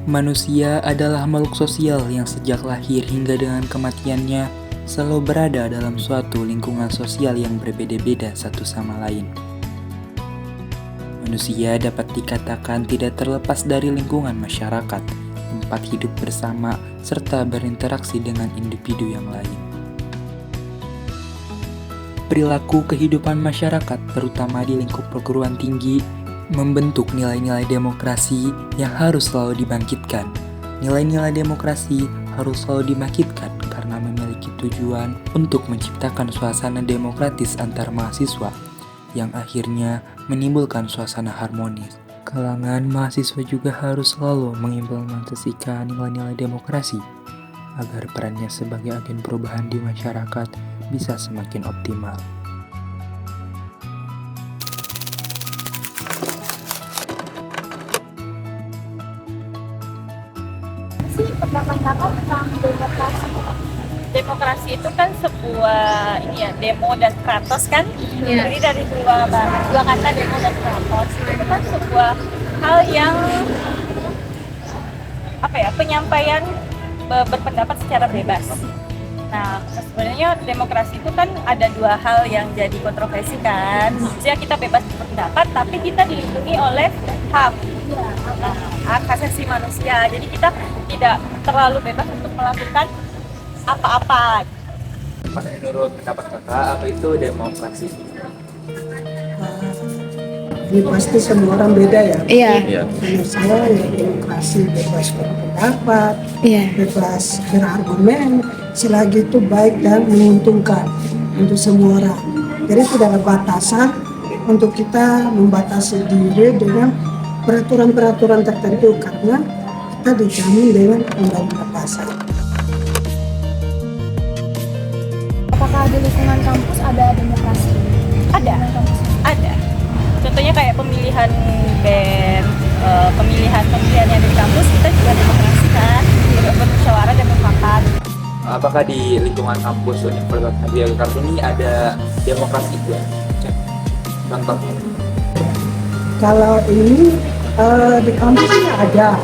Manusia adalah makhluk sosial yang sejak lahir hingga dengan kematiannya selalu berada dalam suatu lingkungan sosial yang berbeda-beda satu sama lain. Manusia dapat dikatakan tidak terlepas dari lingkungan masyarakat, tempat hidup bersama, serta berinteraksi dengan individu yang lain. Perilaku kehidupan masyarakat, terutama di lingkup perguruan tinggi, membentuk nilai-nilai demokrasi yang harus selalu dibangkitkan. Nilai-nilai demokrasi harus selalu dibangkitkan karena memiliki tujuan untuk menciptakan suasana demokratis antar mahasiswa yang akhirnya menimbulkan suasana harmonis. Kalangan mahasiswa juga harus selalu mengimplementasikan nilai-nilai demokrasi agar perannya sebagai agen perubahan di masyarakat bisa semakin optimal. Pendapat kakak tentang demokrasi? Demokrasi itu kan sebuah demo dan kratos kan, terdiri dari dua kata, demo dan kratos. Itu kan sebuah hal yang penyampaian berpendapat secara bebas. Nah, sebenarnya demokrasi itu kan ada dua hal yang jadi kontroversi kan. Maksudnya kita bebas berpendapat, tapi kita dilindungi oleh HAM, hak asasi manusia. Jadi kita tidak terlalu bebas untuk melakukan apa-apa. Menurut pendapat kakak, apa itu demokrasi? Ini pasti semua orang beda ya. Iya. Menurut saya ya demokrasi bebas berpendapat, bebas berargumen, selagi itu baik dan menguntungkan untuk semua orang. Jadi tidak ada batasan untuk kita membatasi diri dengan peraturan-peraturan tertentu karena kita dijamin dengan undang-undang dasar. Apakah di lingkungan kampus ada demokrasi? Ada. Contohnya kayak pemilihan BEM, pemilihan yang di kampus kita juga demokrasi kan, bermusyawarah dan mufakat. Apakah di lingkungan kampus Universitas Yogyakarta ini ada demokrasi juga? Contoh. Kalau ini di kampus ini ada.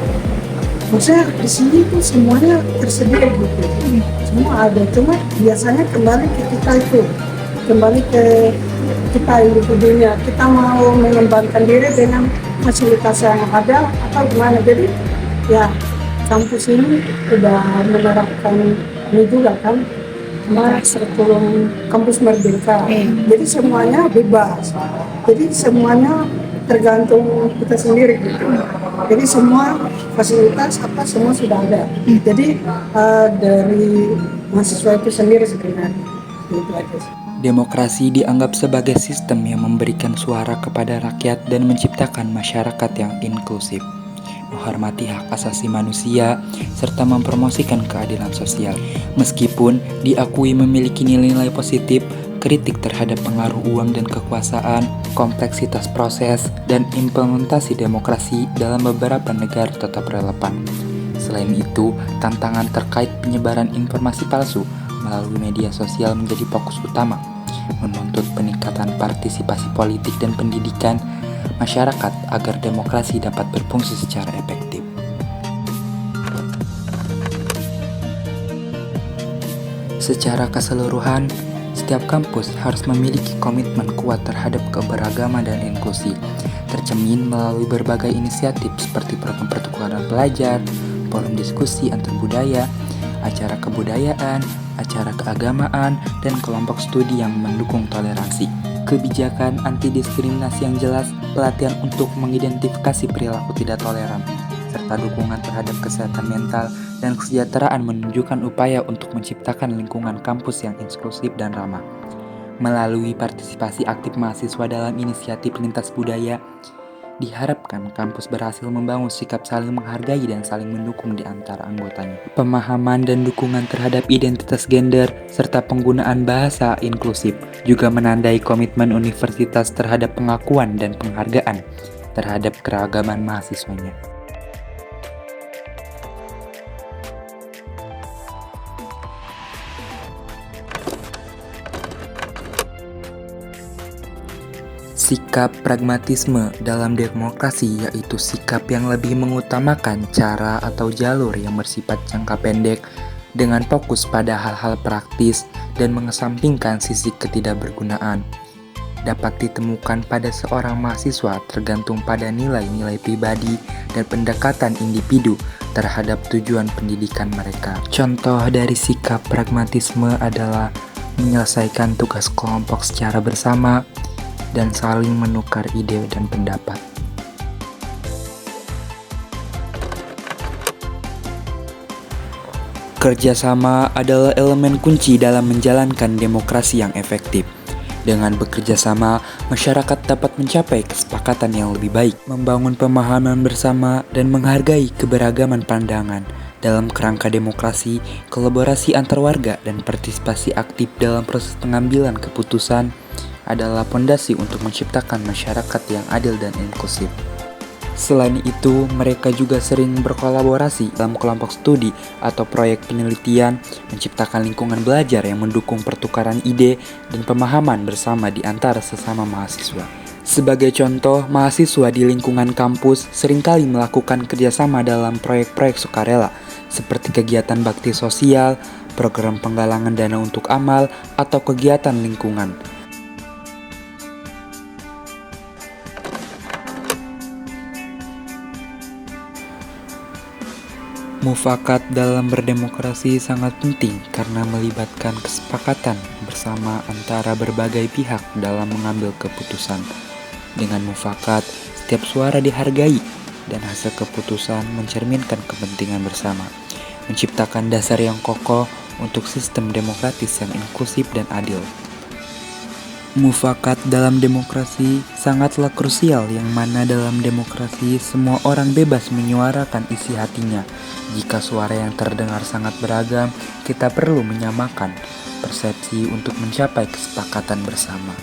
Maksudnya di sini tuh semuanya tersedia gitu. Semua ada, cuma biasanya kembali ke kita individunya. Kita mau mengembangkan diri dengan fasilitas yang ada atau gimana. Jadi ya kampus ini sudah menerapkan ini juga kan, kurikulum kampus merdeka. Jadi semuanya bebas. Jadi semuanya tergantung kita sendiri gitu. Jadi semua fasilitas semua sudah ada. Jadi dari mahasiswa itu sendiri sebenarnya. Itu aja sih. Demokrasi dianggap sebagai sistem yang memberikan suara kepada rakyat dan menciptakan masyarakat yang inklusif, menghormati hak asasi manusia, serta mempromosikan keadilan sosial. Meskipun diakui memiliki nilai-nilai positif, kritik terhadap pengaruh uang dan kekuasaan, kompleksitas proses, dan implementasi demokrasi dalam beberapa negara tetap relevan. Selain itu, tantangan terkait penyebaran informasi palsu melalui media sosial menjadi fokus utama, menuntut peningkatan partisipasi politik dan pendidikan masyarakat agar demokrasi dapat berfungsi secara efektif. Secara keseluruhan, setiap kampus harus memiliki komitmen kuat terhadap keberagaman dan inklusi, tercermin melalui berbagai inisiatif seperti program pertukaran pelajar, forum diskusi antar budaya, acara kebudayaan, acara keagamaan, dan kelompok studi yang mendukung toleransi. Kebijakan anti-diskriminasi yang jelas, pelatihan untuk mengidentifikasi perilaku tidak toleran, serta dukungan terhadap kesehatan mental dan kesejahteraan menunjukkan upaya untuk menciptakan lingkungan kampus yang inklusif dan ramah. Melalui partisipasi aktif mahasiswa dalam inisiatif lintas budaya, diharapkan kampus berhasil membangun sikap saling menghargai dan saling mendukung di antara anggotanya. Pemahaman dan dukungan terhadap identitas gender serta penggunaan bahasa inklusif juga menandai komitmen universitas terhadap pengakuan dan penghargaan terhadap keragaman mahasiswanya. Sikap pragmatisme dalam demokrasi yaitu sikap yang lebih mengutamakan cara atau jalur yang bersifat jangka pendek dengan fokus pada hal-hal praktis dan mengesampingkan sisi ketidakbergunaan. Dapat ditemukan pada seorang mahasiswa tergantung pada nilai-nilai pribadi dan pendekatan individu terhadap tujuan pendidikan mereka. Contoh dari sikap pragmatisme adalah menyelesaikan tugas kelompok secara bersama dan saling menukar ide dan pendapat. Kerjasama adalah elemen kunci dalam menjalankan demokrasi yang efektif. Dengan bekerja sama, masyarakat dapat mencapai kesepakatan yang lebih baik, membangun pemahaman bersama, dan menghargai keberagaman pandangan. Dalam kerangka demokrasi, kolaborasi antar warga dan partisipasi aktif dalam proses pengambilan keputusan adalah fondasi untuk menciptakan masyarakat yang adil dan inklusif. Selain itu, mereka juga sering berkolaborasi dalam kelompok studi atau proyek penelitian, menciptakan lingkungan belajar yang mendukung pertukaran ide dan pemahaman bersama di antara sesama mahasiswa. Sebagai contoh, mahasiswa di lingkungan kampus seringkali melakukan kerjasama dalam proyek-proyek sukarela, seperti kegiatan bakti sosial, program penggalangan dana untuk amal, atau kegiatan lingkungan. Mufakat dalam berdemokrasi sangat penting karena melibatkan kesepakatan bersama antara berbagai pihak dalam mengambil keputusan. Dengan mufakat, setiap suara dihargai dan hasil keputusan mencerminkan kepentingan bersama, menciptakan dasar yang kokoh untuk sistem demokratis yang inklusif dan adil. Mufakat dalam demokrasi sangatlah krusial, yang mana dalam demokrasi semua orang bebas menyuarakan isi hatinya. Jika suara yang terdengar sangat beragam, kita perlu menyamakan persepsi untuk mencapai kesepakatan bersama.